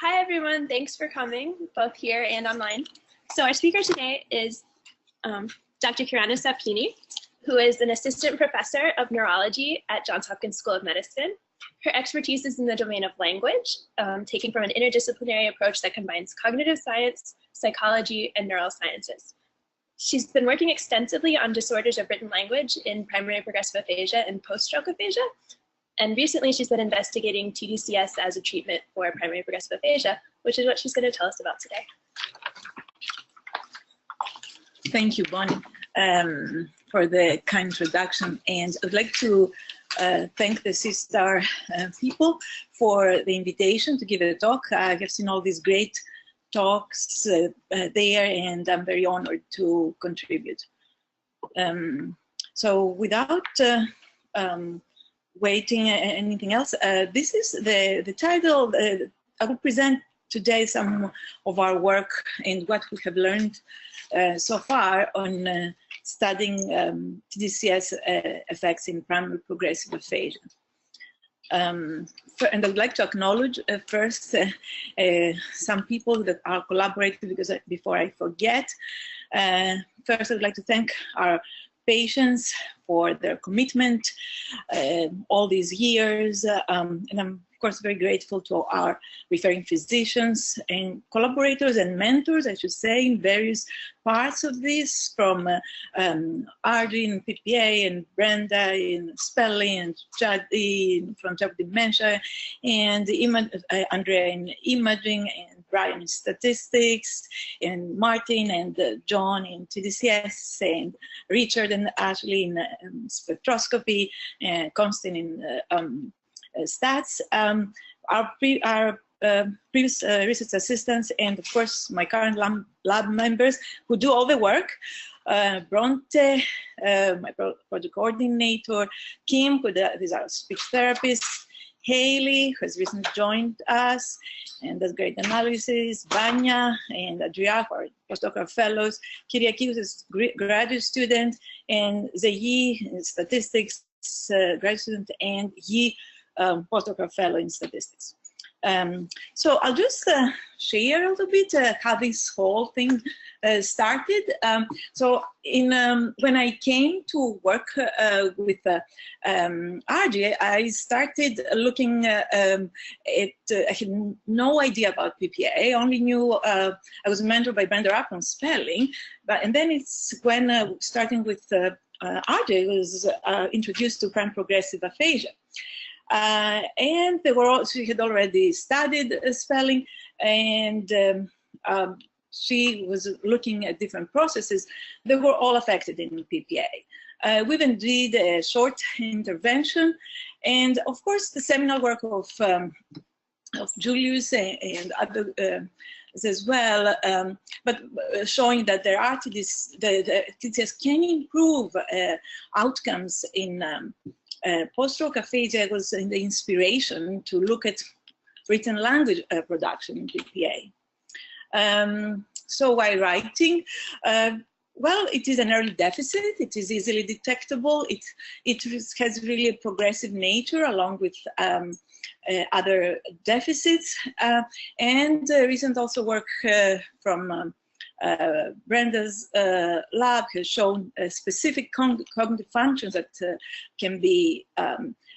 Hi, everyone. Thanks for coming, both here and online. So our speaker today is Dr. Kyrana Tsapkini, who is an assistant professor of neurology at Johns Hopkins School of Medicine. Her expertise is in the domain of language, taken from an interdisciplinary approach that combines cognitive science, psychology, and neurosciences. She's been working extensively on disorders of written language in primary progressive aphasia and post-stroke aphasia. And recently, she's been investigating tDCS as a treatment for primary progressive aphasia, which is what she's going to tell us about today. Thank you, Bonnie, for the kind introduction. And I'd like to thank the C-STAR people for the invitation to give a talk. I have seen all these great talks there, and I'm very honored to contribute. So without waiting anything else, this is the title. I will present today some of our work and what we have learned so far on studying tDCS effects in primary progressive aphasia. And I would like to acknowledge first some people that are collaborating, because before I forget, first I would like to thank our patients for their commitment all these years, and I'm of course very grateful to our referring physicians and collaborators and mentors, I should say, in various parts of this, from Arjun in PPA and Brenda in spelling and Jadi from Child Dementia, and Andrea in imaging, and Brian in statistics, and Martin and John in tDCS, and Richard and Ashley in spectroscopy, and Constant in stats, our previous research assistants, and of course my current lab members who do all the work. Bronte, my project coordinator, Kim, who is our speech therapist, Haley, who has recently joined us and does great analysis, Banya and Adria, our postdoctoral fellows, Kyriaki, who's a graduate student, and Zeyi in statistics, graduate student, and Yi, postdoctoral fellow in statistics. So I'll just share a little bit how this whole thing started. So when I came to work with RJ, I started looking at, I had no idea about PPA. I only knew I was mentored by Brenda Rapp on spelling, and then it's when starting with RJ was introduced to prime progressive aphasia. And they were she had already studied spelling, and she was looking at different processes that were all affected in PPA. We then did a short intervention, and of course the seminal work of Julius and other as well, but showing that there are the tDCS can improve outcomes in post-stroke aphasia was in the inspiration to look at written language production in PPA. So why writing? Well, it is an early deficit. It is easily detectable. It has really a progressive nature along with other deficits. And recent also work from Brenda's lab has shown specific cognitive functions that can be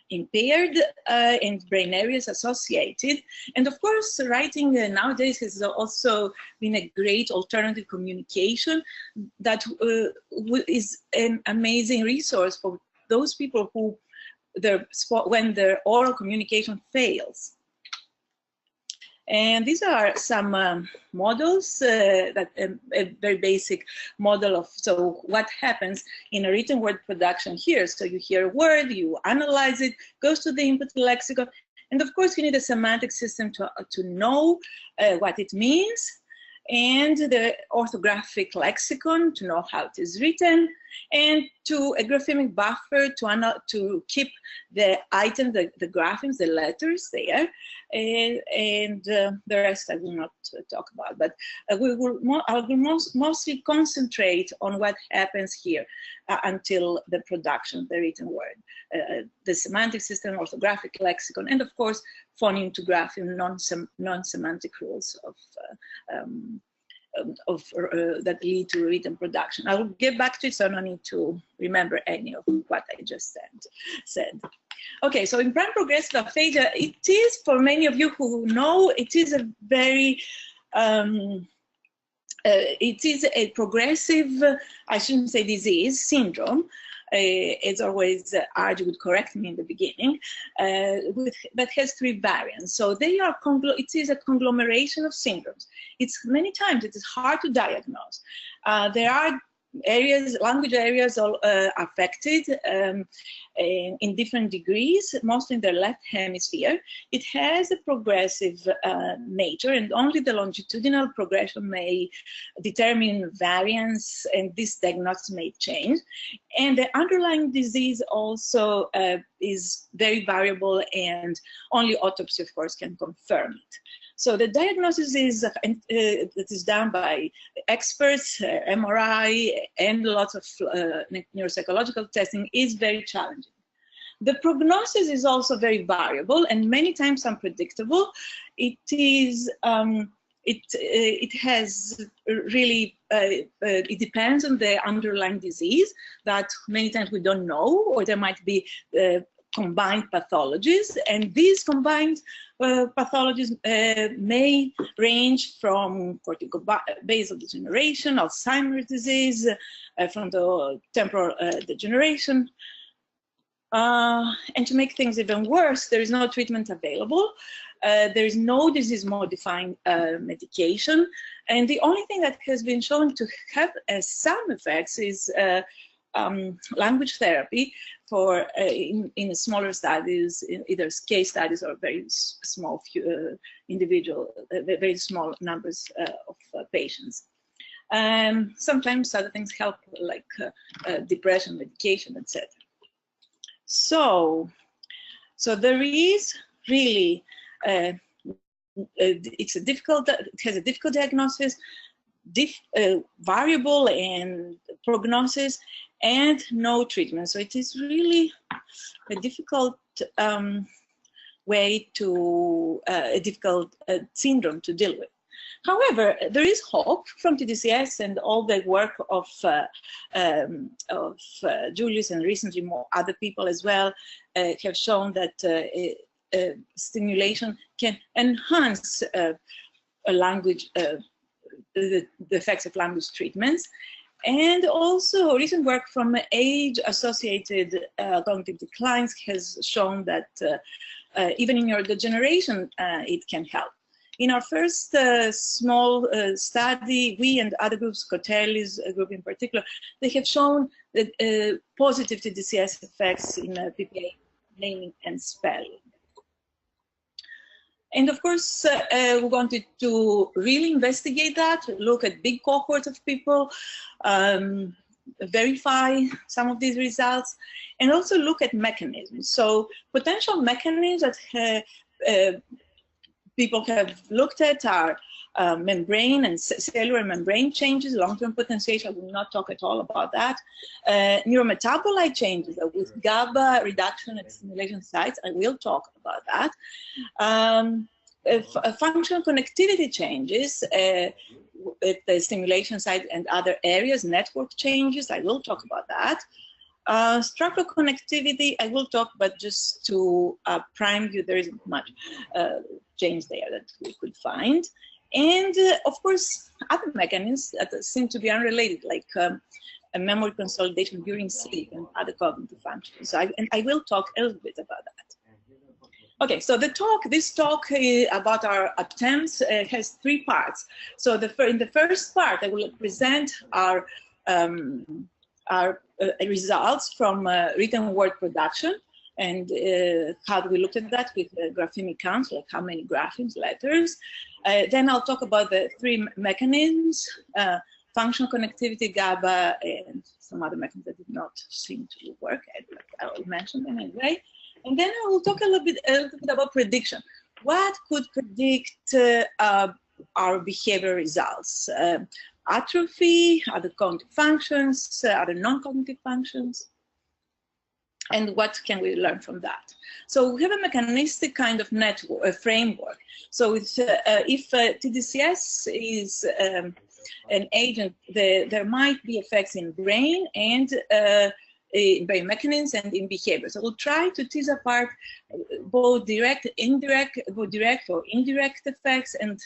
impaired and brain areas associated. And of course, writing nowadays has also been a great alternative communication that is an amazing resource for those people who, when their oral communication fails. And these are some models, that a very basic model of, so what happens in a written word production here. So you hear a word, you analyze it, goes to the input lexicon, and of course you need a semantic system to know what it means, and the orthographic lexicon to know how it is written, and to a graphemic buffer to keep the items, the graphemes, the letters there, and the rest I will not talk about. But I will mostly concentrate on what happens here until the production, the written word, the semantic system, orthographic lexicon, and of course phoneme to grapheme, non-semantic rules that lead to written production. I will get back to it, so I don't need to remember any of what I just said. Okay, so in prime progressive aphasia, it is, for many of you who know, it is a very it is a progressive, I shouldn't say disease, syndrome. It's always Arj would correct me in the beginning, that has 3 variants. So they are it is a conglomeration of syndromes. It's many times it is hard to diagnose. There are areas, language areas, all affected in different degrees, mostly in the left hemisphere. It has a progressive nature, and only the longitudinal progression may determine variants, and this diagnosis may change. And the underlying disease also is very variable, and only autopsy, of course, can confirm it. So the diagnosis is that is done by experts, MRI, and lots of neuropsychological testing is very challenging. The prognosis is also very variable and many times unpredictable. It is it has really it depends on the underlying disease that many times we don't know, or there might be combined pathologies, and these combined pathologies may range from corticobasal degeneration, Alzheimer's disease, frontotemporal degeneration. And to make things even worse, there is no treatment available. There is no disease-modifying medication, and the only thing that has been shown to have some effects is language therapy for in smaller studies, in either case studies or very small very small numbers of patients. Sometimes other things help, like depression medication, etc. So there is really it has a difficult diagnosis, variable and prognosis, and no treatment. So it is really a difficult way to a difficult syndrome to deal with. However, there is hope from tDCS and all the work of Julius, and recently more other people as well have shown that stimulation can enhance a language, the effects of language treatments. And also recent work from age-associated cognitive declines has shown that even in neurodegeneration, it can help. In our first small study, we and other groups, Cotelli's group in particular, they have shown that, positive tDCS effects in PPA naming and spelling. And of course, we wanted to really investigate that, look at big cohorts of people, verify some of these results, and also look at mechanisms. So potential mechanisms that people have looked at are membrane and cellular membrane changes, long-term potentiation. I will not talk at all about that. Neurometabolite changes with GABA reduction at stimulation sites. I will talk about that. Functional connectivity changes at the stimulation site and other areas, network changes. I will talk about that. Structural connectivity, I will talk, but just to prime you, there isn't much change there that we could find. And of course, other mechanisms that seem to be unrelated, like a memory consolidation during sleep and other cognitive functions. So I will talk a little bit about that. Okay, so this talk about our attempts has 3 parts. So in the first part, I will present our results from written word production, and how we looked at that with graphemic counts, like how many graphemes, letters. Then I'll talk about the 3 mechanisms, functional connectivity, GABA, and some other mechanisms that did not seem to work. I will mention them anyway. And then I will talk a little bit about prediction. What could predict our behavior results? Atrophy, other cognitive functions, other non-cognitive functions, and what can we learn from that? So we have a mechanistic kind of network, a framework. So it's, if tDCS is an agent, there might be effects in brain and in brain mechanisms and in behavior. So we'll try to tease apart both direct or indirect effects, and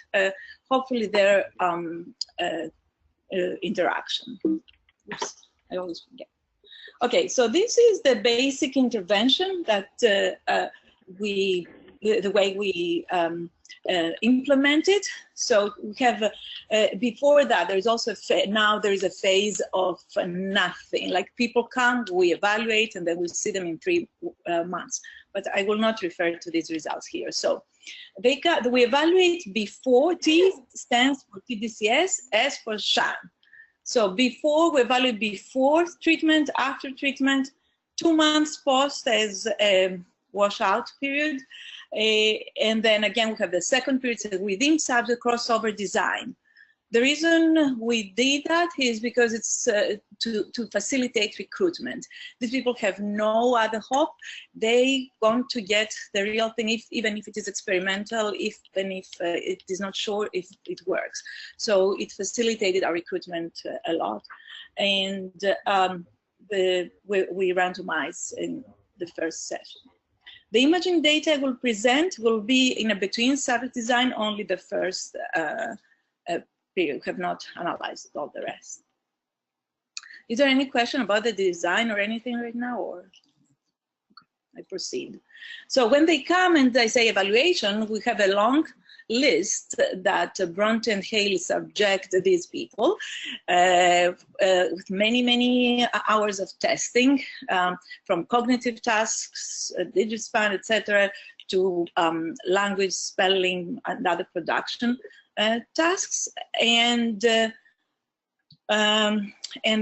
hopefully their interaction. Oops, I always forget. Okay, so this is the basic intervention that the way we implement it. So we have, before that, there's also, now there is a phase of nothing. Like people come, we evaluate, and then we see them in 3 months. But I will not refer to these results here. So we evaluate before. T stands for tDCS, S for sham. So before, we evaluate before treatment, after treatment, 2 months post as a washout period. And then again, we have the second period, so within subject crossover design. The reason we did that is because it's to facilitate recruitment. These people have no other hope. They want to get the real thing, even if it is experimental, even if it is not sure if it works. So it facilitated our recruitment a lot. And we randomized in the first session. The imaging data I will present will be in a between subject design, only the first period. We have not analyzed all the rest. Is there any question about the design or anything right now, or okay, I proceed? So when they come and I say evaluation, we have a long list that Bronte and Haley subject these people with many hours of testing, from cognitive tasks, digit span, etc., to language, spelling, and other production tasks, and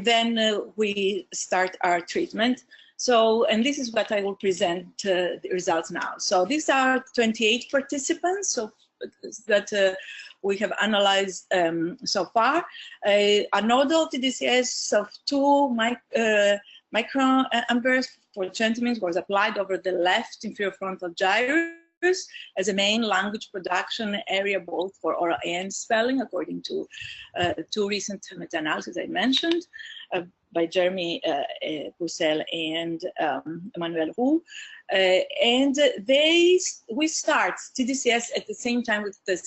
then we start our treatment. So, and this is what I will present the results now. So these are 28 participants, so that we have analyzed so far. Anodal tDCS of 2 microamperes for 20 minutes was applied over the left inferior frontal gyrus as a main language production area, both for oral and spelling, according to 2 recent meta-analyses I mentioned by Jeremy Purcell and Emmanuel Roux. And we start tDCS at the same time with the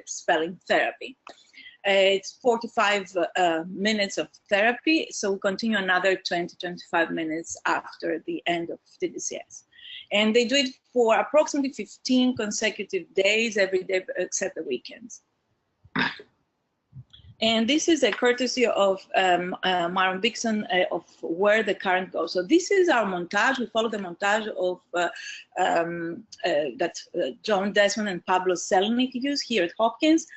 spelling therapy. It's 45 minutes of therapy, so we continue another 20-25 minutes after the end of tDCS. And they do it for approximately 15 consecutive days, every day except the weekends. And this is a courtesy of Myron Bixon of where the current goes. So this is our montage. We follow the montage of that John Desmond and Pablo Selnik use here at Hopkins.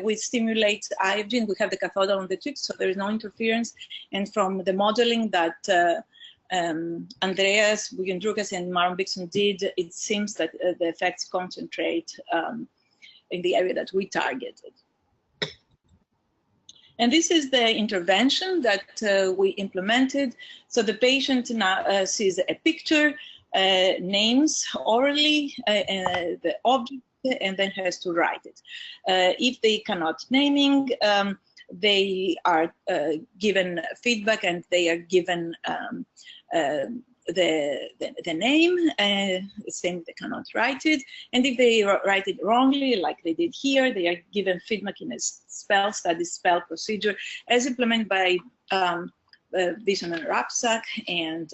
We stimulate IFG, we have the cathode on the tip, so there is no interference. And from the modeling that Andreas Buggendrukas and Myron Bixon did, it seems that the effects concentrate in the area that we targeted. And this is the intervention that we implemented. So the patient now sees a picture, names orally the object, and then has to write it. If they cannot naming, they are given feedback, and they are given the name, saying they cannot write it. And if they write it wrongly, like they did here, they are given feedback in a spell procedure as implemented by Bison and Rapsak and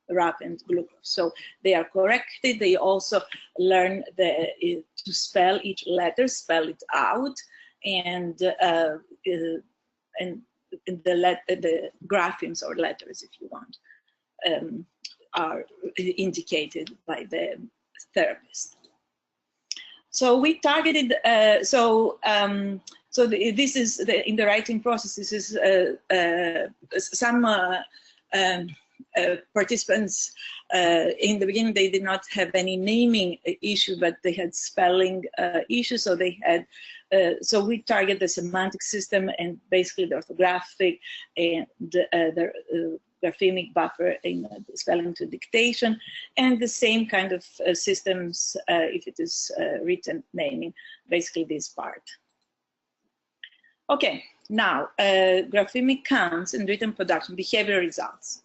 Rapp and Glukov. So they are corrected. They also learn to spell each letter, spell it out, and the graphemes or letters, if you want, are indicated by the therapist. So we targeted, So this is in the writing process. This is some participants in the beginning, they did not have any naming issue, but they had spelling issues. So they had, so we target the semantic system and basically the orthographic and the graphemic buffer in spelling to dictation, and the same kind of systems if it is written naming, basically this part. Okay, now graphemic counts and written production, behavioral results.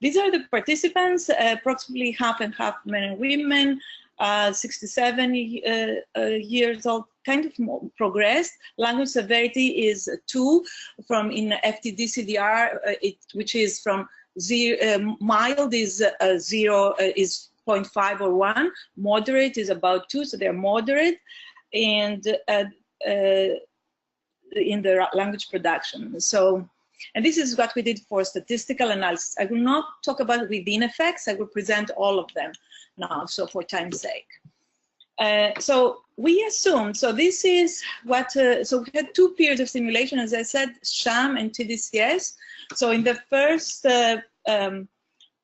These are the participants, approximately half and half men and women, 67 years old, kind of more progressed. Language severity is 2 from in FTD-CDR, which is from mild is 0 is 0.5 or 1, moderate is about 2, so they're moderate, and in the language production. So, and this is what we did for statistical analysis. I will not talk about within effects. I will present all of them now, so for time's sake. So we assumed, so this is what, so we had 2 periods of simulation, as I said, sham and tDCS. So in the first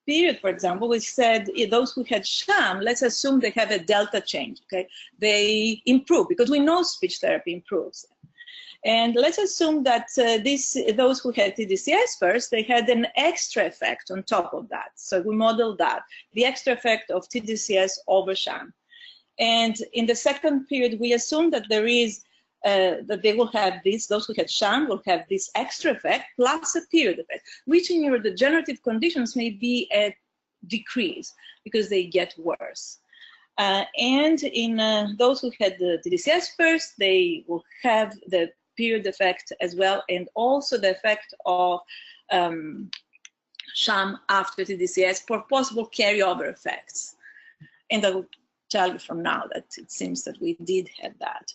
period, for example, we said those who had sham, let's assume they have a delta change, okay? They improve, because we know speech therapy improves. And let's assume that those who had tDCS first, they had an extra effect on top of that. So we modeled that, the extra effect of tDCS over sham. And in the second period, we assume that there is, that they will have this, those who had sham will have this extra effect plus a period effect, which in neurodegenerative conditions may be a decrease because they get worse. And in those who had the tDCS first, they will have the period effect as well, and also the effect of sham after tDCS for possible carryover effects. And I will tell you from now that it seems that we did have that.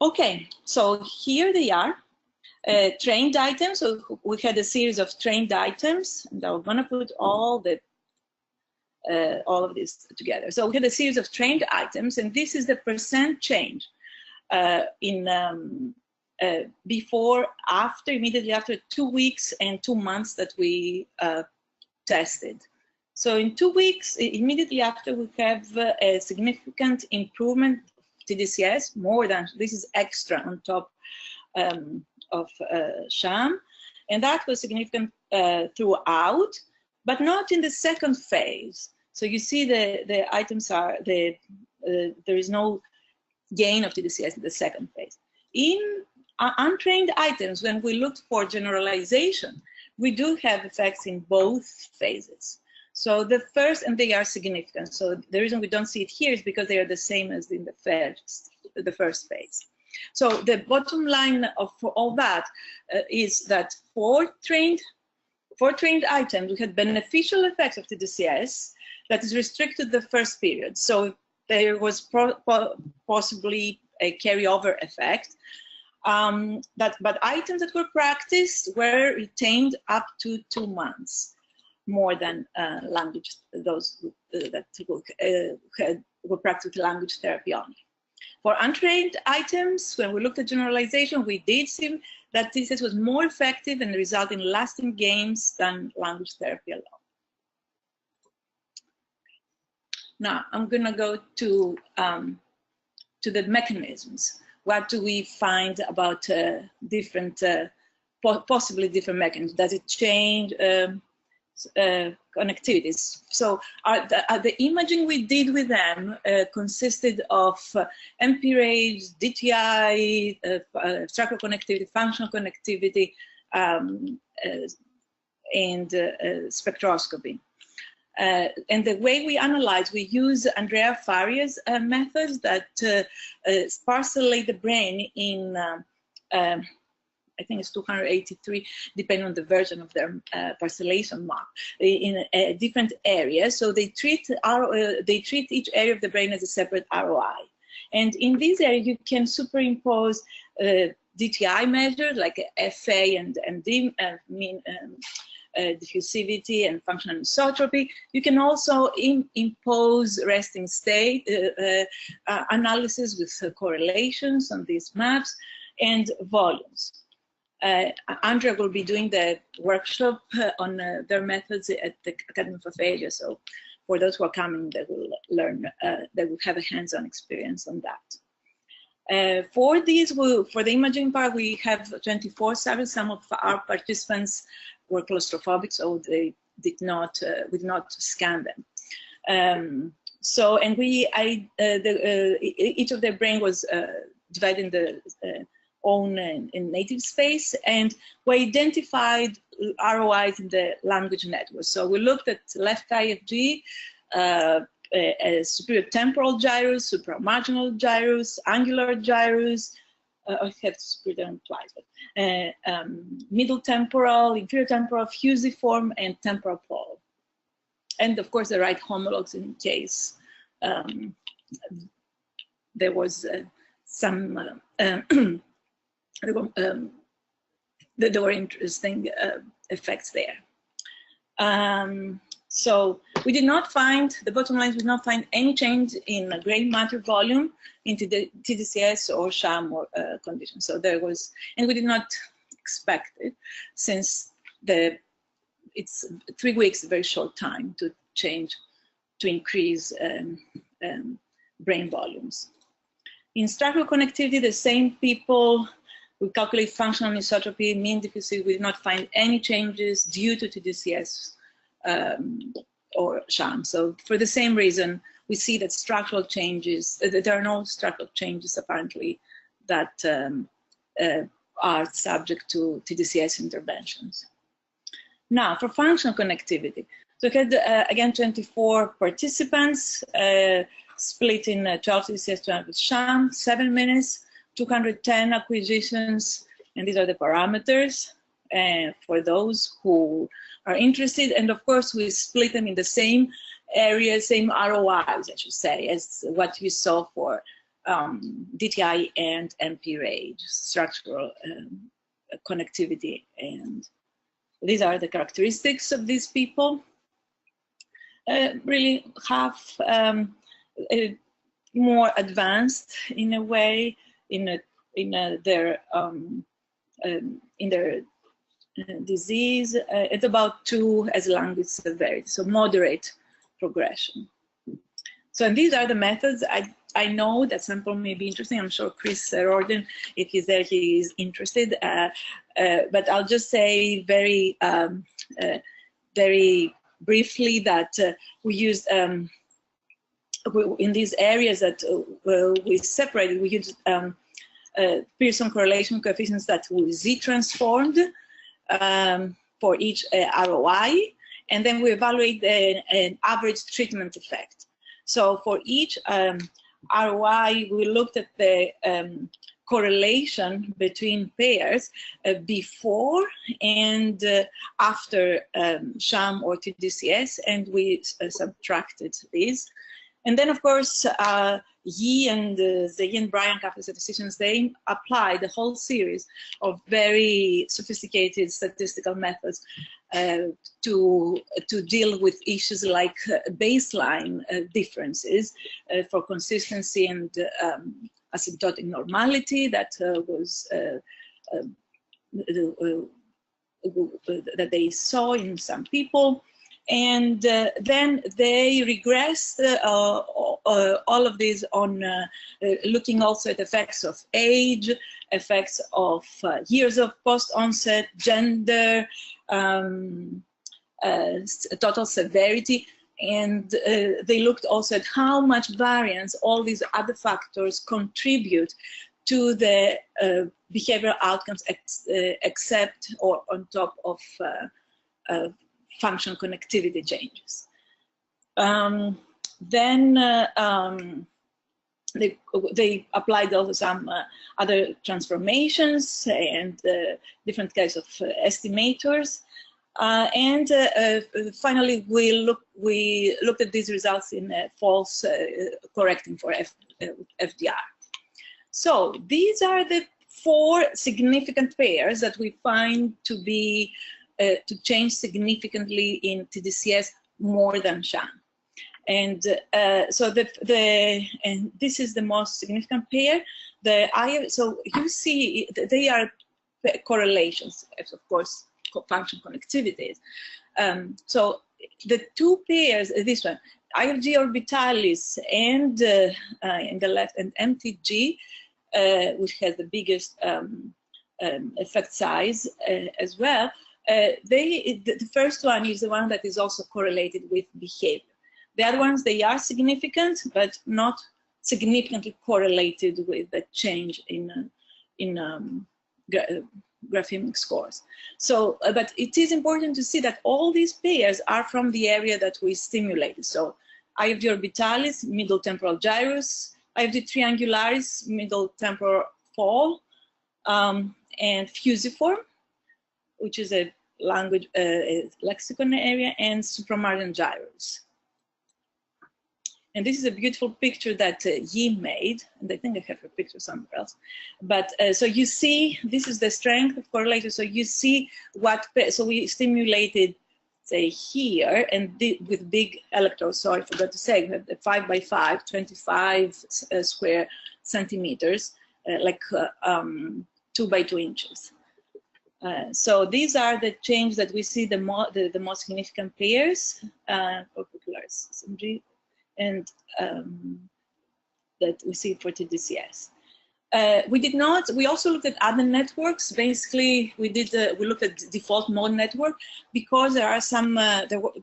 Okay, so here they are, trained items. So we had a series of trained items, and I'm gonna put all of this together. So we had a series of trained items, and this is the percent change in before, after, immediately after 2 weeks and 2 months that we tested. So in 2 weeks, immediately after, we have a significant improvement of tDCS, more than, this is extra on top of sham. And that was significant throughout, but not in the second phase. So you see the items are, there is no gain of tDCS in the second phase. In untrained items, when we looked for generalization, we do have effects in both phases. So the first, and they are significant. So the reason we don't see it here is because they are the same as in the first phase. So the bottom line of all that is that for trained items, we had beneficial effects of tDCS that is restricted to the first period. So there was possibly a carryover effect. But items that were practiced were retained up to 2 months, more than language, those that were practiced language therapy only. For untrained items, when we looked at generalization, we did see that tDCS was more effective and resulted in lasting gains than language therapy alone. Now, I'm gonna go to the mechanisms. What do we find about different, possibly different mechanisms? Does it change connectivities? So the imaging we did with them consisted of MP-RAGE, DTI, structural connectivity, functional connectivity, and spectroscopy. And the way we analyze, we use Andrea Faria's methods that parcellate the brain in, I think it's 283, depending on the version of their parcellation map, in different areas. So they treat each area of the brain as a separate ROI. And in this area, you can superimpose DTI measures like FA and MD, diffusivity and functional anisotropy. You can also impose resting state analysis with correlations on these maps. and volumes. Andrea will be doing the workshop on their methods at the Academy of Aphasia. So for those who are coming, they will learn, they will have a hands-on experience on that. For these, for the imaging part, we have 24 subjects. Some of our participants were claustrophobic, so they did not, we did not scan them. So, and each of their brain was divided in the own in native space, and we identified ROIs in the language network. So we looked at left IFG, superior temporal gyrus, supramarginal gyrus, angular gyrus. I have superior twice, but middle temporal, inferior temporal, fusiform, and temporal pole. And of course, the right homologs in case there was some there were interesting effects there. So we did not find, the bottom line, we did not find any change in gray matter volume into the tDCS or sham or condition. So there was, and we did not expect it, since it's 3 weeks, a very short time to change, to increase brain volumes. In structural connectivity, the same people, we calculate functional anisotropy, mean diffusivity. We did not find any changes due to tDCS or sham. So for the same reason, we see that structural changes, there are no structural changes apparently that are subject to tDCS interventions. Now, for functional connectivity, so we had again 24 participants split in 12 tDCS, 12 with sham, 7 minutes, 210 acquisitions, and these are the parameters for those who are interested. And of course, we split them in the same area, same ROIs, I should say, as what you saw for DTI and MP-RAGE, structural connectivity. And these are the characteristics of these people. Really half more advanced in a way in their disease, at about 2 as language severity, so moderate progression. So, and these are the methods. I know that sample may be interesting. I'm sure Chris Rorden, if he's there, he is interested. But I'll just say very, very briefly that we used in these areas that we separated. We used Pearson correlation coefficients that were Z-transformed for each ROI, and then we evaluate an average treatment effect. So for each ROI, we looked at the correlation between pairs before and after sham or tDCS, and we subtracted these. And then, of course, Yi and Zhe and Brian, couple of statisticians, they applied the whole series of very sophisticated statistical methods to deal with issues like baseline differences for consistency and asymptotic normality that was that they saw in some people. And then they regressed all of these on looking also at effects of age, effects of years of post-onset, gender, total severity, and they looked also at how much variance all these other factors contribute to the behavioral outcomes except or on top of functional connectivity changes. Then they applied also some other transformations and different kinds of estimators. And finally, we looked at these results in false correcting for FDR. So these are the 4 significant pairs that we find to be to change significantly in tDCS more than sham. And so and this is the most significant pair. So you see they are correlations, of course, function connectivities. So the two pairs, this one, IFG orbitalis and in the left, and MTG, which has the biggest effect size as well. The first one is the one that is also correlated with behavior. The other ones, they are significant, but not significantly correlated with the change in graphemic scores. So, but it is important to see that all these pairs are from the area that we stimulated. So, IFG orbitalis, middle temporal gyrus, IFG triangularis, middle temporal fall, and fusiform, which is a language lexicon area, and supramarginal gyrus. And this is a beautiful picture that Yi made, and I think I have a picture somewhere else. But so you see, this is the strength of correlation. So you see so we stimulated, say here, and with big electrodes. So I forgot to say, we have the 5 by 5, 25 square centimeters, like 2 by 2 inches. So these are the changes that we see the most significant pairs, SMG, and that we see for tDCS. We also looked at other networks. Basically, we looked at default mode network, because there are some there were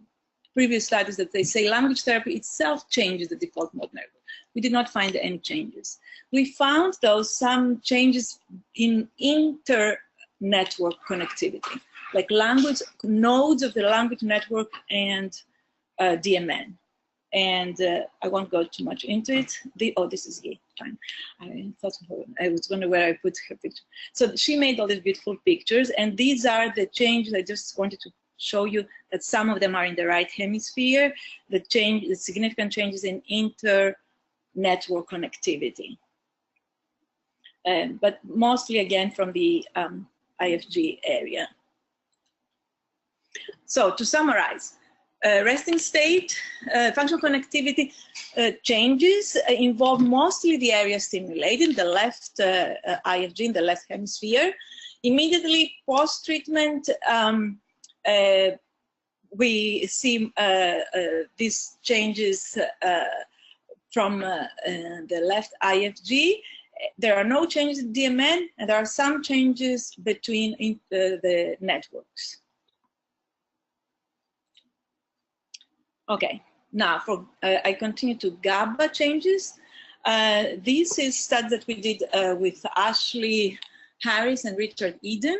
previous studies that they say language therapy itself changes the default mode network. We did not find any changes. We found, though, some changes in inter-network connectivity, like language nodes of the language network and DMN. And I won't go too much into it. Oh, this is Yi. Fine. I thought I was wondering where I put her picture. So she made all these beautiful pictures, and these are the changes. I just wanted to show you that some of them are in the right hemisphere. The significant changes in inter-network connectivity, but mostly again from the IFG area. So to summarize. Resting state, functional connectivity changes involve mostly the area stimulated, the left IFG in the left hemisphere. Immediately post-treatment, we see these changes from the left IFG. There are no changes in DMN, and there are some changes between the networks. Okay, now I continue to GABA changes. This is study that we did with Ashley Harris and Richard Eden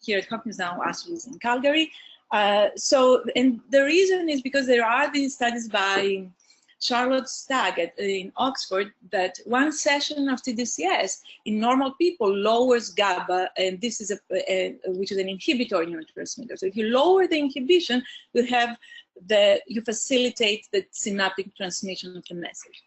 here at Hopkins. Now Ashley is in Calgary. And the reason is because there are these studies by Charlotte Stagg in Oxford that one session of tDCS in normal people lowers GABA, and this is which is an inhibitory neurotransmitter. So if you lower the inhibition, you facilitate the synaptic transmission of the message.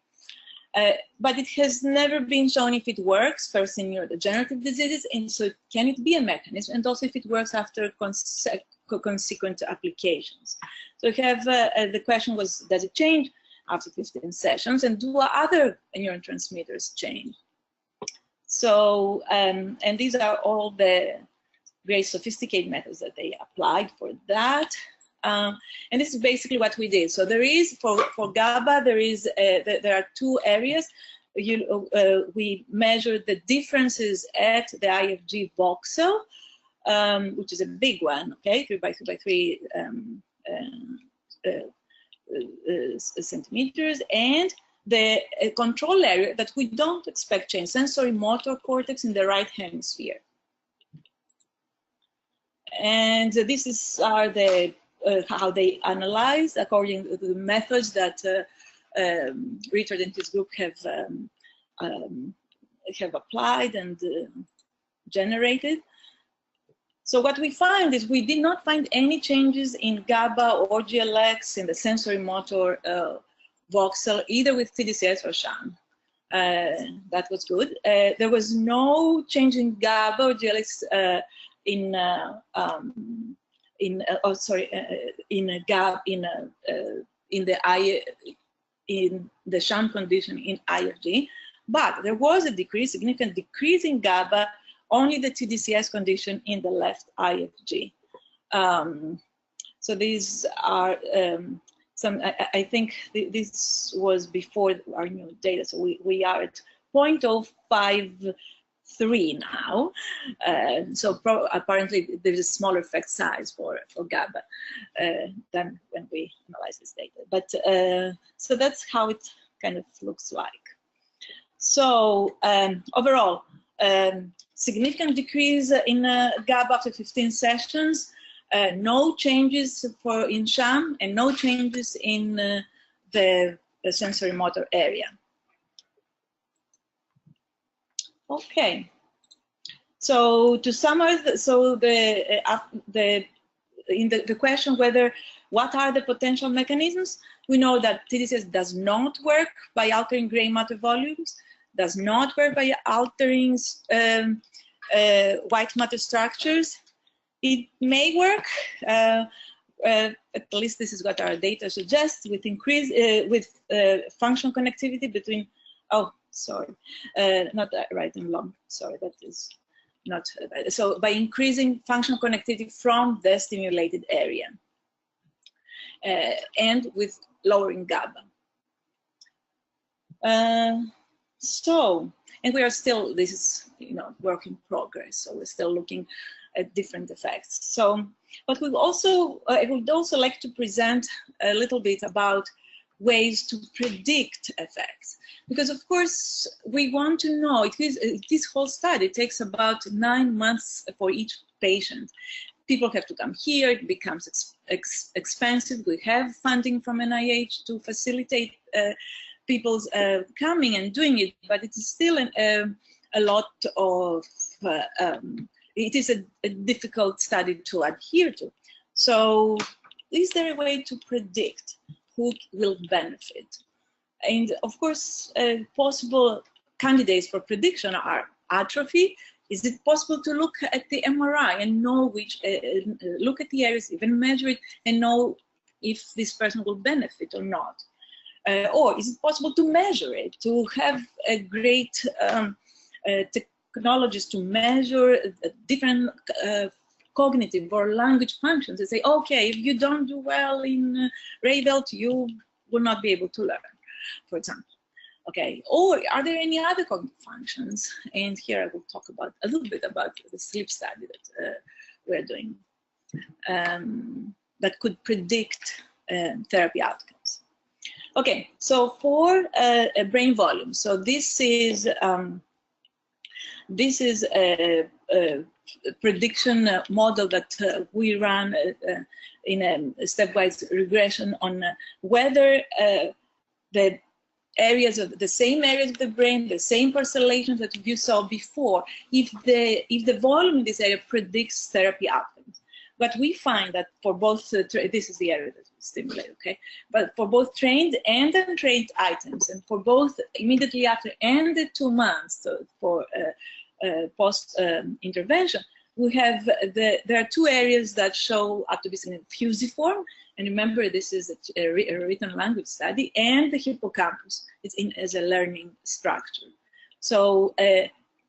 But it has never been shown if it works first in neurodegenerative diseases, and so can it be a mechanism, and also if it works after consequent applications. So we have the question was, does it change after 15 sessions, and do other neurotransmitters change? So, and these are all the very sophisticated methods that they applied for that. And this is basically what we did. So there is, for GABA, there are two areas. We measured the differences at the IFG voxel, which is a big one, okay, 3 by 3 by 3 centimeters, and the control area that we don't expect change, sensory motor cortex in the right hemisphere. And this are the how they analyzed according to the methods that Richard and his group have applied and generated. So what we find is we did not find any changes in GABA or GLX in the sensory motor voxel, either with tDCS or sham. That was good. There was no change in GABA or GLX in the sham condition in IFG, but there was a significant decrease in GABA, only the tDCS condition in the left IFG. So these are I think this was before our new data, so we are at 0.053 now. So apparently there's a smaller effect size for GABA than when we analyze this data. But so that's how it kind of looks like. So overall, significant decrease in GABA after 15 sessions. No changes in sham, and no changes in the sensory motor area. Okay. So to summarize, so the question whether what are the potential mechanisms, we know that tDCS does not work by altering gray matter volumes, does not work by altering white matter structures. It may work, at least this is what our data suggests, with function connectivity between, oh, sorry, not right and long, sorry, that is not, so by increasing functional connectivity from the stimulated area, and with lowering GABA. And we are still, this is, work in progress, so we're still looking at different effects. So, but I would also like to present a little bit about ways to predict effects, because of course we want to know. This whole study takes about 9 months for each patient. People have to come here. It becomes expensive. We have funding from NIH to facilitate people's coming and doing it, but it's still a lot of it is a difficult study to adhere to. So is there a way to predict who will benefit? And of course, possible candidates for prediction are atrophy. Is it possible to look at the MRI and know which, look at the areas, even measure it, and know if this person will benefit or not? Or is it possible to measure it, to have a great technologies to measure different cognitive or language functions and say, okay, if you don't do well in Rayvelt, you will not be able to learn, for example. Okay, or are there any other cognitive functions? And here I will talk about a little bit about the sleep study that we're doing that could predict therapy outcomes. Okay, so for brain volume, so this is a prediction model that we run in a stepwise regression on whether the areas of the same areas of the brain, the same parcellations that you saw before, if the volume in this area predicts therapy outcomes. But we find that for both, this is the area that we stimulate, okay? But for both trained and untrained items, and for both immediately after and the 2 months, so for post intervention, we have there are 2 areas that show up to be in fusiform, and remember this is a written language study, and the hippocampus is as a learning structure. So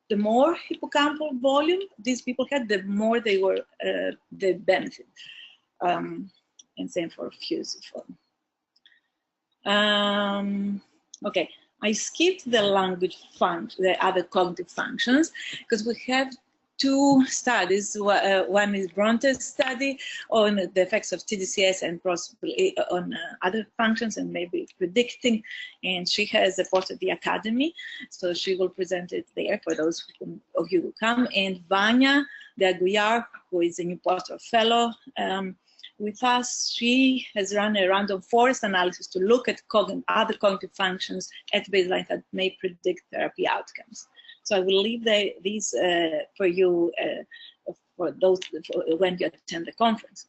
the more hippocampal volume these people had, the more they were the benefit, and same for fusiform. Okay. I skipped the language function, the other cognitive functions, because we have 2 studies. One is Bronte's study on the effects of tDCS and possibly on other functions and maybe predicting. And she has a post at the Academy, so she will present it there for those of you who come. And Vanya de Aguiar, who is a new postdoc fellow with us, she has run a random forest analysis to look at other cognitive functions at baseline that may predict therapy outcomes. So I will leave these for you for those when you attend the conference.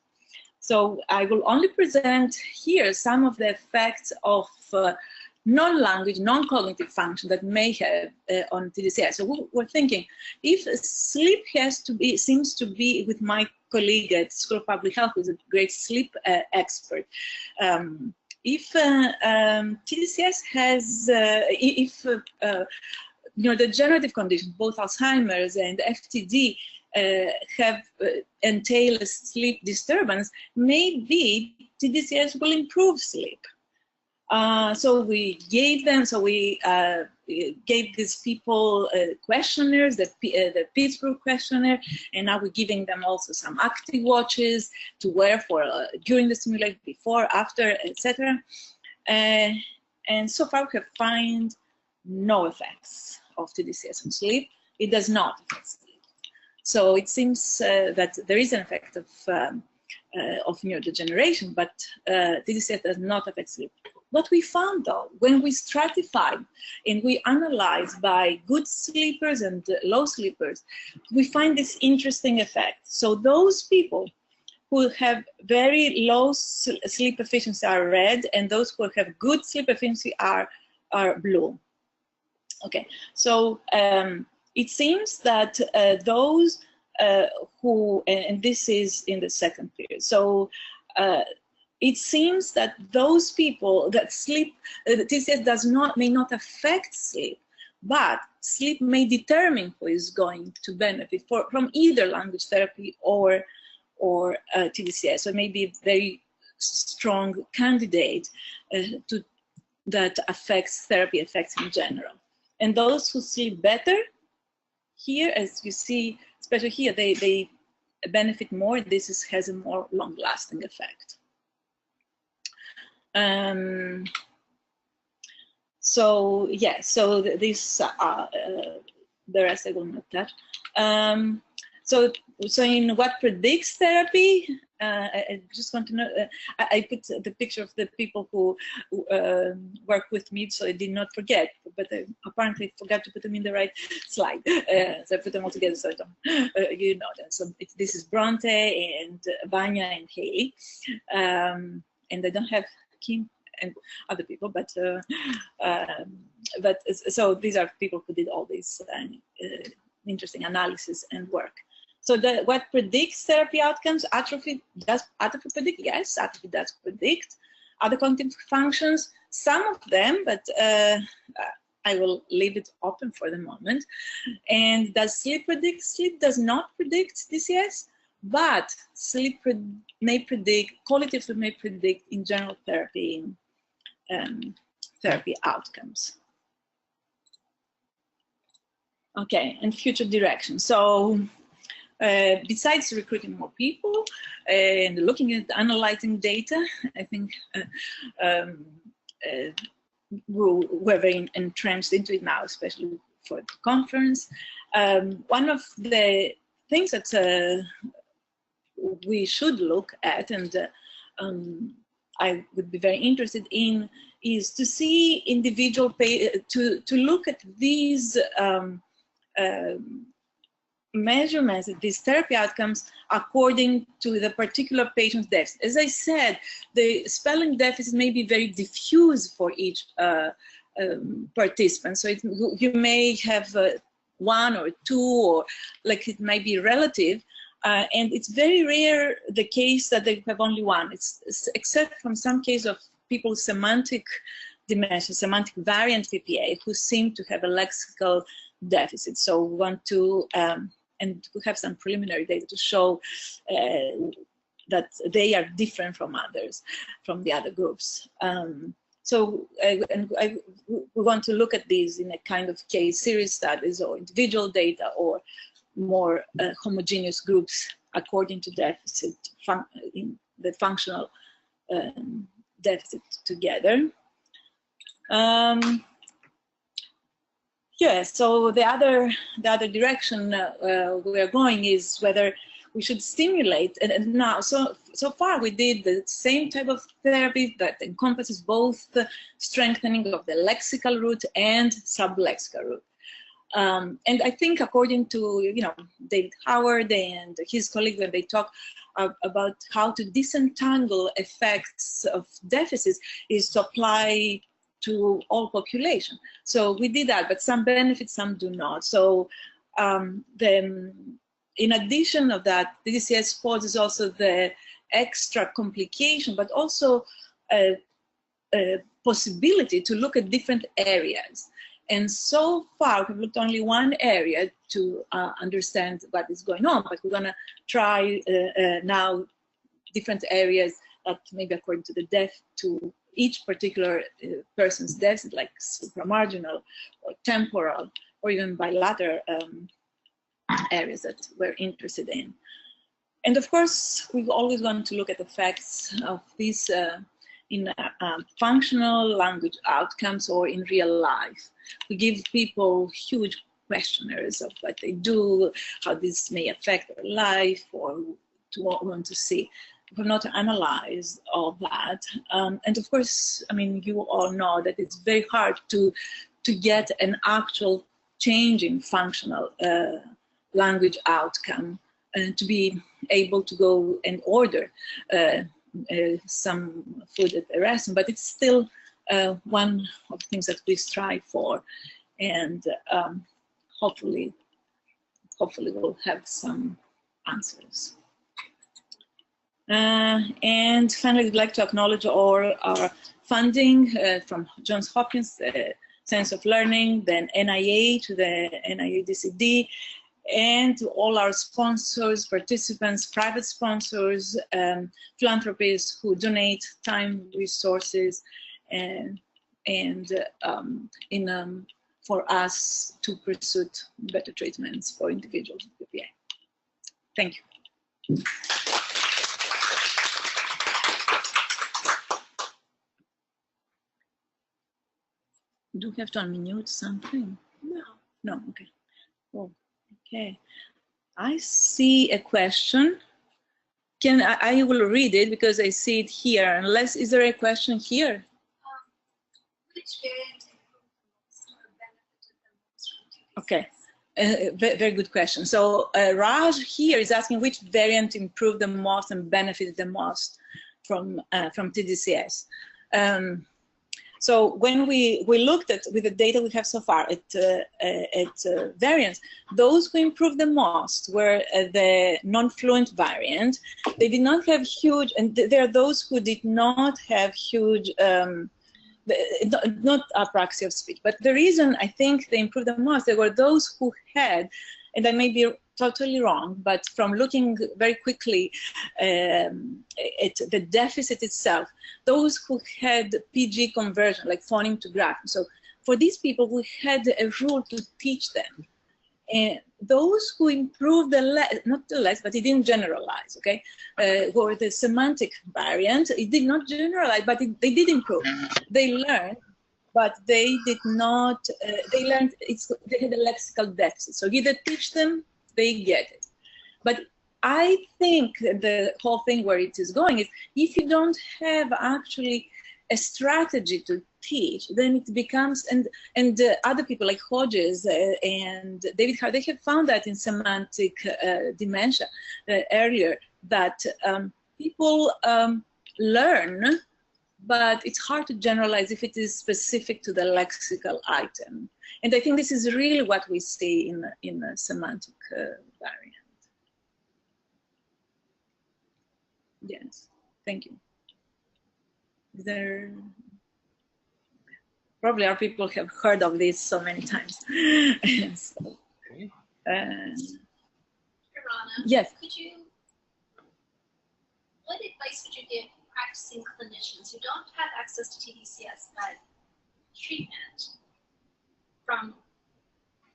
So I will only present here some of the effects of non-language, non-cognitive function that may have on tDCS. So we're thinking, if sleep seems to be, with my colleague at School of Public Health, who's a great sleep expert, if tDCS has, neurodegenerative conditions, both Alzheimer's and FTD, entail a sleep disturbance, maybe tDCS will improve sleep. So we gave these people questionnaires, the Pittsburgh questionnaire, and now we're giving them also some active watches to wear for during the simulation, before, after, etc. And so far we have found no effects of tDCS on sleep. It does not affect sleep. So it seems that there is an effect of neurodegeneration, but tDCS does not affect sleep. What we found, though, when we stratified and we analyzed by good sleepers and low sleepers, we find this interesting effect. So those people who have very low sleep efficiency are red, and those who have good sleep efficiency are blue. Okay, so it seems that those who, and this is in the second period, so it seems that those people that sleep, tDCS may not affect sleep, but sleep may determine who is going to benefit from either language therapy or tDCS. So it may be a very strong candidate that affects therapy effects in general. And those who sleep better, here, as you see, especially here, they benefit more. This has a more long-lasting effect. So yeah, so this the rest I will not touch. So in what predicts therapy, I just want to know. I put the picture of the people who work with me, so I did not forget. But I apparently forgot to put them in the right slide. So I put them all together, so I don't, you know that. So this is Bronte and Vanya and Haley, and I don't have Kim and other people, but so these are people who did all these interesting analysis and work. So what predicts therapy outcomes? Atrophy predict? Yes, atrophy does predict. Other cognitive functions, some of them, but I will leave it open for the moment. And does sleep predict? Sleep does not predict tDCS, but sleep may predict, quality of sleep may predict in general therapy, therapy outcomes. Okay, and future direction. So besides recruiting more people and looking at analyzing data, I think we're very entrenched into it now, especially for the conference. One of the things that we should look at, and I would be very interested in, is to see individual to look at these measurements, these therapy outcomes, according to the particular patient's deficit. As I said, the spelling deficit may be very diffuse for each participant. So you may have one or two, or like it may be relative. And it's very rare the case that they have only one. It's except from some case of people with semantic dementia, semantic variant PPA, who seem to have a lexical deficit. So we want to, and we have some preliminary data to show that they are different from others, from the other groups. So we want to look at these in a kind of case series studies or individual data, or more homogeneous groups according to deficit, in the functional deficit together. Yeah, so the other direction we are going is whether we should stimulate, and now so far we did the same type of therapy that encompasses both the strengthening of the lexical root and sublexical root. And I think, according to David Howard and his colleagues, when they talk about how to disentangle effects of deficits, is to apply to all population. So we did that, but some benefit, some do not. So then, in addition of that, the tDCS poses also the extra complication, but also possibility to look at different areas. And so far, we've looked only one area to understand what is going on, but we're going to try now different areas that maybe according to the depth to each particular person's depth, like supramarginal or temporal or even bilateral areas that we're interested in. And of course, we always want to look at the effects of this in functional language outcomes or in real life. We give people huge questionnaires of what they do, how this may affect their life, or to what we want to see. We have not analyzed all that. And of course, I mean, you all know that it's very hard to get an actual change in functional language outcome and to be able to go and order some food at the restaurant, but it's still one of the things that we strive for, and hopefully we'll have some answers. And finally, we'd like to acknowledge all our funding from Johns Hopkins Center of Learning, then NIH, the NIH-DCD, and all our sponsors, participants, private sponsors, philanthropists who donate time, resources, and for us to pursue better treatments for individuals with PPA. Thank you. Do we have to unmute something? No. No, okay. Oh, okay. I see a question. I will read it because I see it here. Unless, is there a question here? Which variant benefited the most from TDCS? Okay, very good question. So Raj here is asking which variant improved the most and benefited the most from TDCS. So when we looked at, with the data we have so far at variants, those who improved the most were the non-fluent variant. They did not have huge, and there are those who did not have huge, not apraxia of speech. But the reason I think they improved the most, there were those who had, and I may be totally wrong, but from looking very quickly at the deficit itself, those who had PG conversion, like phoneme to grapheme. So for these people, we had a rule to teach them. And those who improved not the less, but it didn't generalize, okay? Or the semantic variant, it did not generalize, but they did improve. They learned, but they did not, they learned, they had a lexical deficit. So either teach them, they get it. But I think the whole thing where it is going is if you don't have actually a strategy to teach, then it becomes, and other people like Hodges and David Hart, they have found that in semantic dementia earlier, that people learn, but it's hard to generalize if it is specific to the lexical item. And I think this is really what we see in a semantic variant. Yes, thank you. Probably our people have heard of this so many times. So, Okay. Kyrana, yes. What advice would you give practicing clinicians who don't have access to tDCS but treatment from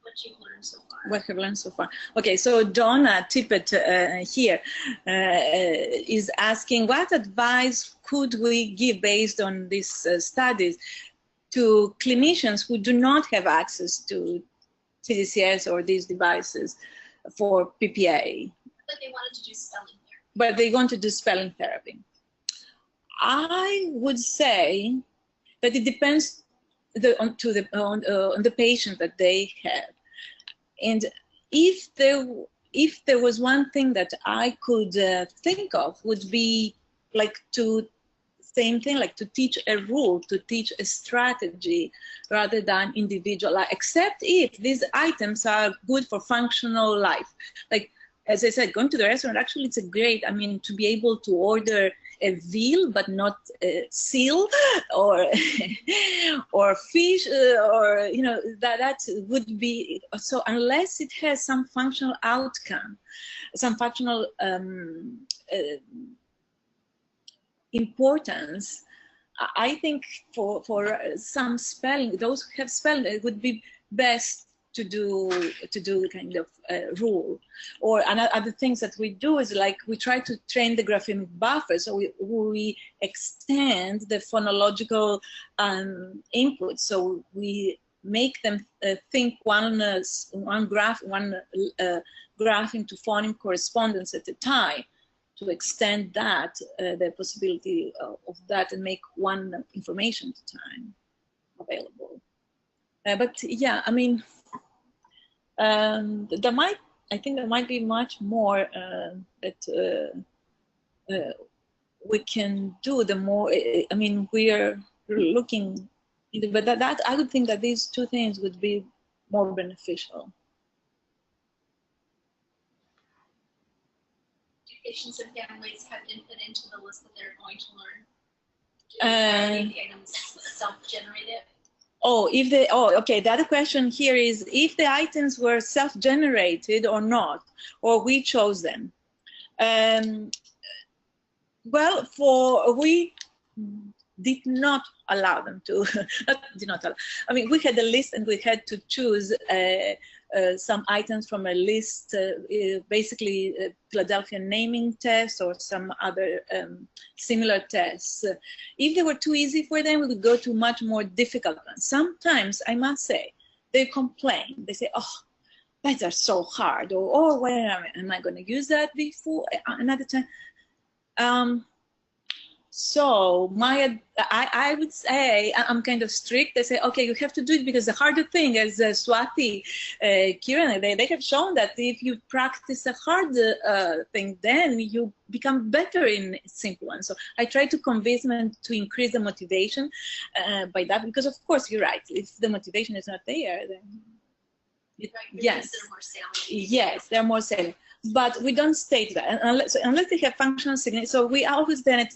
what you've learned so far? What have learned so far? Okay, so Donna Tippett here is asking, what advice could we give based on these studies to clinicians who do not have access to tDCS or these devices for PPA? But they wanted to do spelling therapy. But they want to do spelling therapy. I would say that it depends on the patient that they have. And if there was one thing that I could think of, would be like same thing, like to teach a rule, to teach a strategy rather than individual, except if these items are good for functional life. Like, as I said, going to the restaurant, actually it's a great, I mean, to be able to order a veal but not a seal, or or fish, or you know, that would be so, unless it has some functional outcome, some functional importance. I think for some spelling, those who have spelling, it would be best to do kind of rule. Or other things that we do is, like, we try to train the graphemic buffer, so we extend the phonological input, so we make them think one graph into phoneme correspondence at a time, to extend that, the possibility of that, and make one information at a time available. But yeah, I mean, I think there might be much more that we can do. The more, I mean, we are looking, but that I would think that these two things would be more beneficial. Patients and families have input into the list that they're going to learn? Do the items self-generated? Okay. The other question here is if the items were self-generated or not, or we chose them. Well, we did not allow them to. I mean, we had a list and we had to choose some items from a list, basically Philadelphia naming test or some other similar tests. If they were too easy for them, we would go to much more difficult ones. Sometimes, I must say, they complain. They say, oh, those are so hard, or oh, where am I going to use that before another time? So I would say, I'm kind of strict. They say, okay, you have to do it, because the harder thing, as Swati, Kyrana, they have shown that if you practice a hard thing, then you become better in simple ones. So I try to convince them to increase the motivation by that, because of course you're right. If the motivation is not there, then yes, they're more salient. But we don't state that unless they have functional significance. So we always then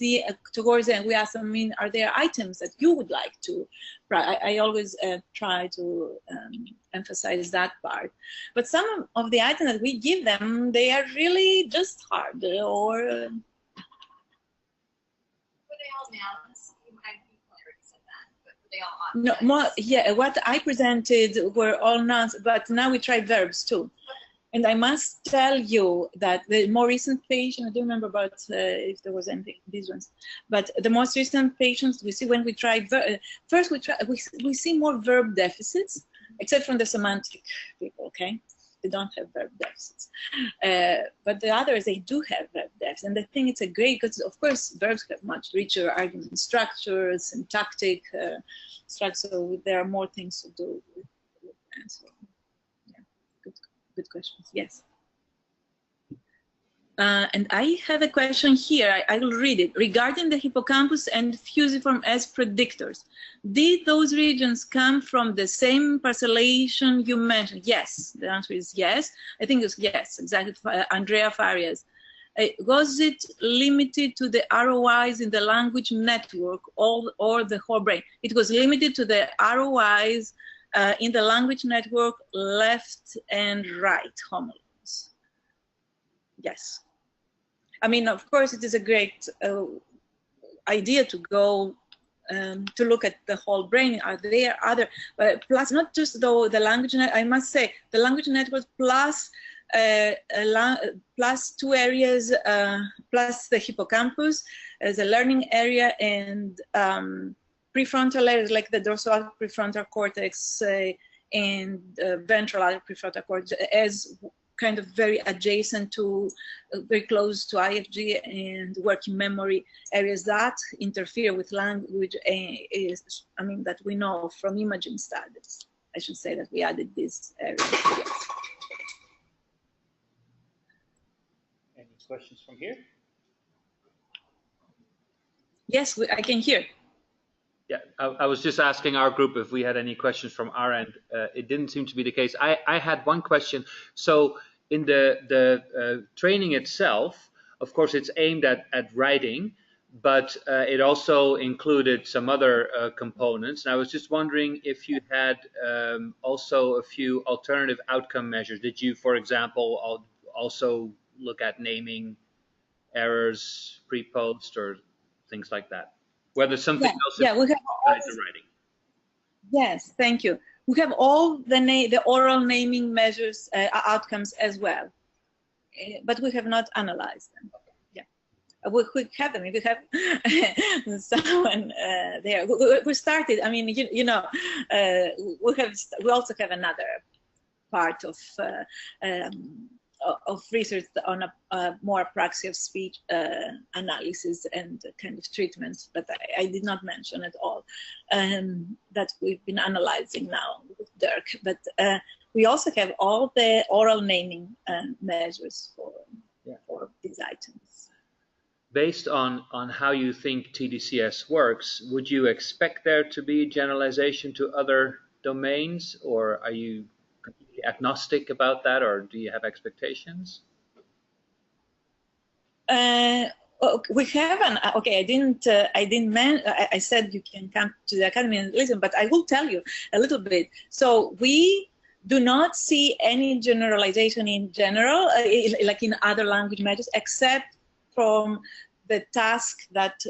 towards the end we ask them, I mean, are there items that you would like to? I always try to emphasize that part. But some of the items that we give them, they are really just hard, or. Were they all nouns? You might already said that, but were they all objects? No, more. Yeah, what I presented were all nouns, but now we try verbs too. And I must tell you that the more recent patient, I don't remember about if there was anything, these ones, but the most recent patients we see when we try, first we see more verb deficits, except from the semantic people, okay? They don't have verb deficits. But the others, they do have verb deficits. And I think it's a great, because of course, verbs have much richer argument structure, syntactic structure, so there are more things to do with that. So. Good questions, yes. And I have a question here, I will read it. Regarding the hippocampus and fusiform as predictors, did those regions come from the same parcellation you mentioned? Yes, the answer is yes. I think it's yes, exactly, Andrea Farias. Was it limited to the ROIs in the language network or the whole brain? It was limited to the ROIs in the language network, left and right homologs. Yes. I mean, of course, it is a great idea to go to look at the whole brain. Are there other, plus not just though the language, I must say, the language network plus plus two areas, plus the hippocampus as a learning area, and prefrontal areas like the dorsal prefrontal cortex and ventral prefrontal cortex as kind of very adjacent to, very close to IFG and working memory areas that interfere with language is, I mean, that we know from imaging studies. I should say that we added this area. Yes. Any questions from here? Yes, I can hear. Yeah, I was just asking our group if we had any questions from our end. It didn't seem to be the case. I had one question. So in the training itself, of course, it's aimed at writing, but it also included some other components. And I was just wondering if you had also a few alternative outcome measures. Did you, for example, also look at naming errors pre-post or things like that? Whether something else we have all the writing. Yes, thank you. We have all the oral naming measures outcomes as well, but we have not analyzed them. We have them. We have someone there. We started. I mean, you know, we also have another part of research on a more apraxia of speech analysis and kind of treatments, but I did not mention at all that we've been analyzing now with Dirk. But we also have all the oral naming measures for these items. Based on how you think tDCS works, would you expect there to be generalization to other domains, or are you completely agnostic about that, or do you have expectations? We have an I said you can come to the academy and listen, but I will tell you a little bit. So we do not see any generalization in general, like in other language measures, except from the task that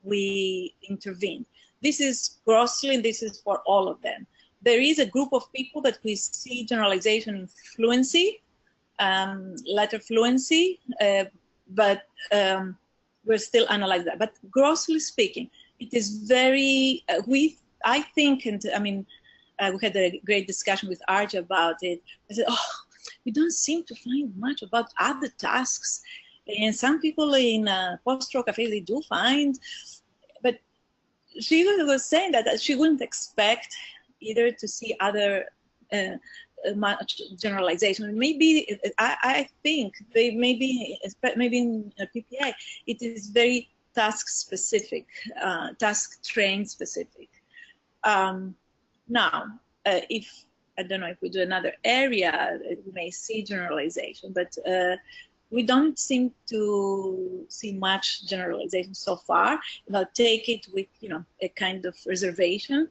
we intervene. This is grossly, and this is for all of them. There is a group of people that we see generalization in fluency, letter fluency, but we're still analyzing that. But grossly speaking, it is very, I think, and I mean, we had a great discussion with Arja about it. I said, oh, we don't seem to find much about other tasks. And some people in post-stroke aphasia do find, but she was saying that she wouldn't expect either to see other much generalization. Maybe I think they maybe in PPA it is very task specific, task trained specific. Now, if I don't know if we do another area, we may see generalization, but we don't seem to see much generalization so far. I'll take it with a kind of reservation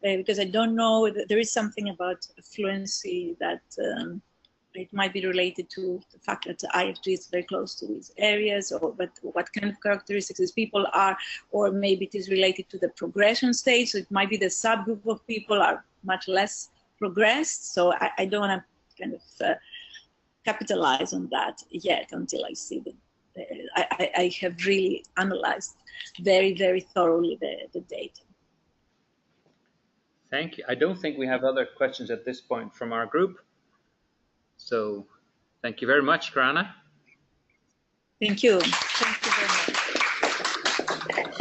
because I don't know. There is something about fluency that it might be related to the fact that the IFG is very close to these areas, but what kind of characteristics these people are, or maybe it is related to the progression stage. So it might be the subgroup of people are much less progressed. So I don't want to kind of capitalize on that yet until I see I have really analyzed very, very thoroughly the data. Thank you. I don't think we have other questions at this point from our group. So thank you very much, Kyrana. Thank you. Thank you very much.